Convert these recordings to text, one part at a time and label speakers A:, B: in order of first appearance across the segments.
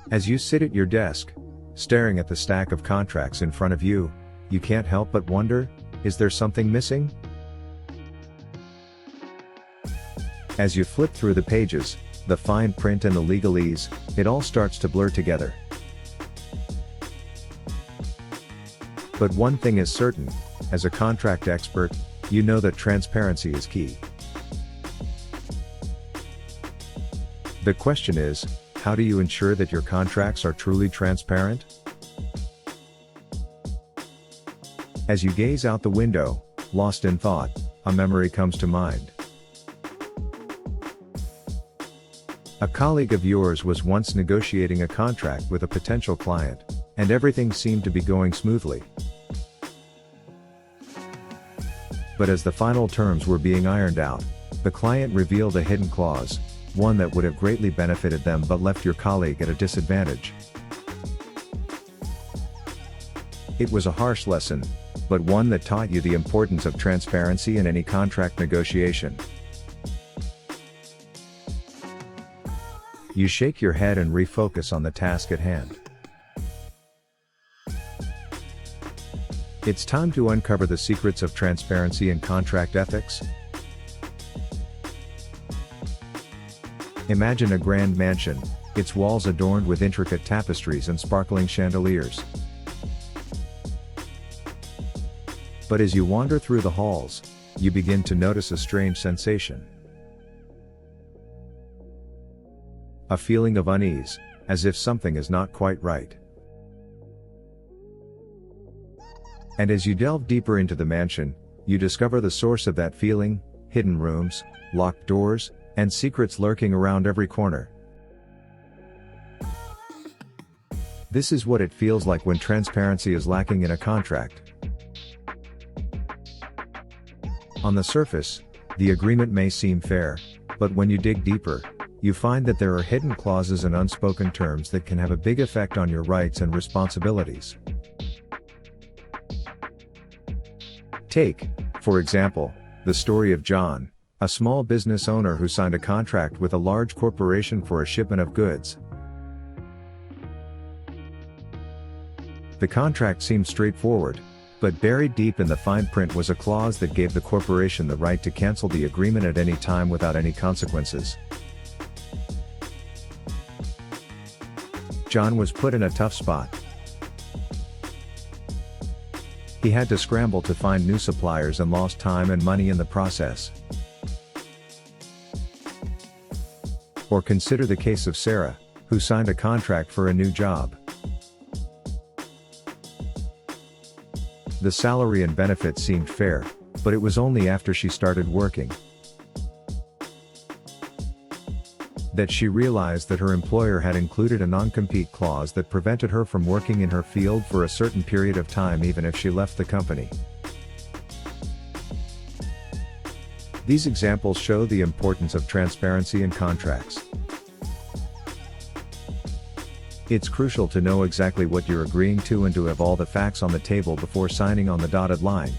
A: As you sit at your desk, staring at the stack of contracts in front of you, you can't help but wonder, is there something missing? As you flip through the pages, the fine print and the legalese, it all starts to blur together. But one thing is certain, as a contract expert, you know that transparency is key. The question is, how do you ensure that your contracts are truly transparent? As you gaze out the window, lost in thought, a memory comes to mind. A colleague of yours was once negotiating a contract with a potential client, and everything seemed to be going smoothly. But as the final terms were being ironed out, the client revealed a hidden clause, one that would have greatly benefited them but left your colleague at a disadvantage. It was a harsh lesson, but one that taught you the importance of transparency in any contract negotiation. You shake your head and refocus on the task at hand. It's time to uncover the secrets of transparency and contract ethics. Imagine a grand mansion, its walls adorned with intricate tapestries and sparkling chandeliers. But as you wander through the halls, you begin to notice a strange sensation. A feeling of unease, as if something is not quite right. And as you delve deeper into the mansion, you discover the source of that feeling: hidden rooms, locked doors, and secrets lurking around every corner. This is what it feels like when transparency is lacking in a contract. On the surface, the agreement may seem fair, but when you dig deeper, you find that there are hidden clauses and unspoken terms that can have a big effect on your rights and responsibilities. Take, for example, the story of John, a small business owner who signed a contract with a large corporation for a shipment of goods. The contract seemed straightforward, but buried deep in the fine print was a clause that gave the corporation the right to cancel the agreement at any time without any consequences. John was put in a tough spot. He had to scramble to find new suppliers and lost time and money in the process. Or consider the case of Sarah, who signed a contract for a new job. The salary and benefits seemed fair, but it was only after she started working that she realized that her employer had included a non-compete clause that prevented her from working in her field for a certain period of time even if she left the company. These examples show the importance of transparency in contracts. It's crucial to know exactly what you're agreeing to and to have all the facts on the table before signing on the dotted line.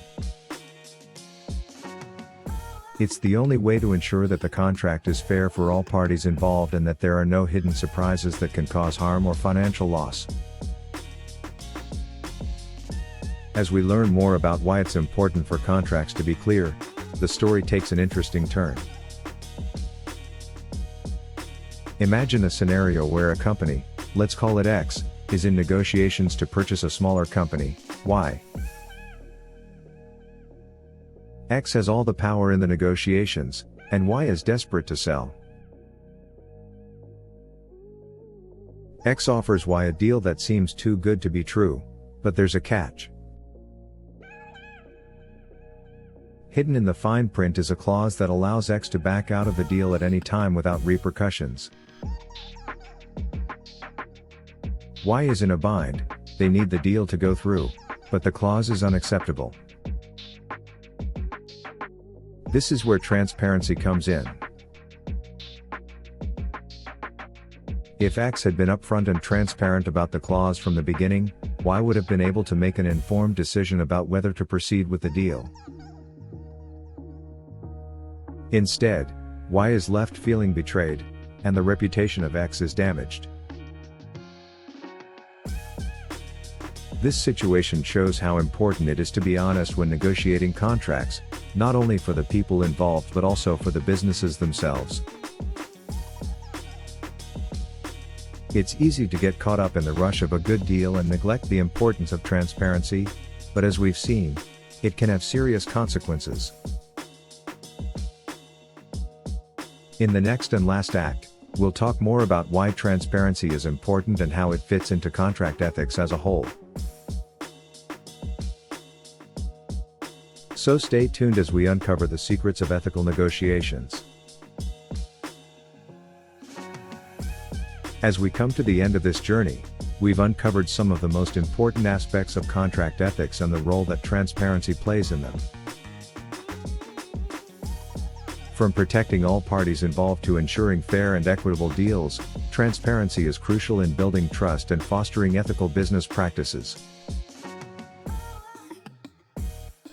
A: It's the only way to ensure that the contract is fair for all parties involved and that there are no hidden surprises that can cause harm or financial loss. As we learn more about why it's important for contracts to be clear, the story takes an interesting turn. Imagine a scenario where a company, let's call it X, is in negotiations to purchase a smaller company, Y. X has all the power in the negotiations, and Y is desperate to sell. X offers Y a deal that seems too good to be true, but there's a catch. Hidden in the fine print is a clause that allows X to back out of the deal at any time without repercussions. Y is in a bind, they need the deal to go through, but the clause is unacceptable. This is where transparency comes in. If X had been upfront and transparent about the clause from the beginning, Y would have been able to make an informed decision about whether to proceed with the deal. Instead, Y is left feeling betrayed, and the reputation of X is damaged. This situation shows how important it is to be honest when negotiating contracts, not only for the people involved but also for the businesses themselves. It's easy to get caught up in the rush of a good deal and neglect the importance of transparency, but as we've seen, it can have serious consequences. In the next and last act, we'll talk more about why transparency is important and how it fits into contract ethics as a whole. So stay tuned as we uncover the secrets of ethical negotiations. As we come to the end of this journey, we've uncovered some of the most important aspects of contract ethics and the role that transparency plays in them. From protecting all parties involved to ensuring fair and equitable deals, transparency is crucial in building trust and fostering ethical business practices.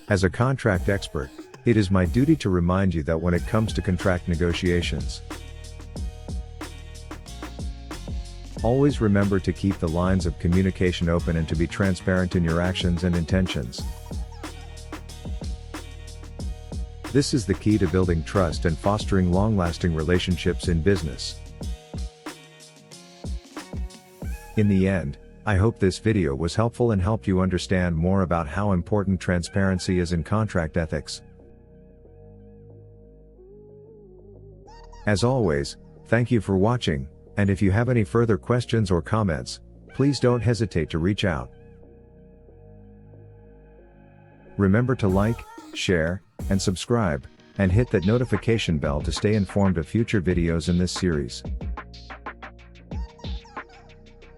A: As a contract expert, it is my duty to remind you that when it comes to contract negotiations, always remember to keep the lines of communication open and to be transparent in your actions and intentions. This is the key to building trust and fostering long-lasting relationships in business. In the end, I hope this video was helpful and helped you understand more about how important transparency is in contract ethics. As always, thank you for watching, and if you have any further questions or comments, please don't hesitate to reach out. Remember to like, share, and subscribe, and hit that notification bell to stay informed of future videos in this series.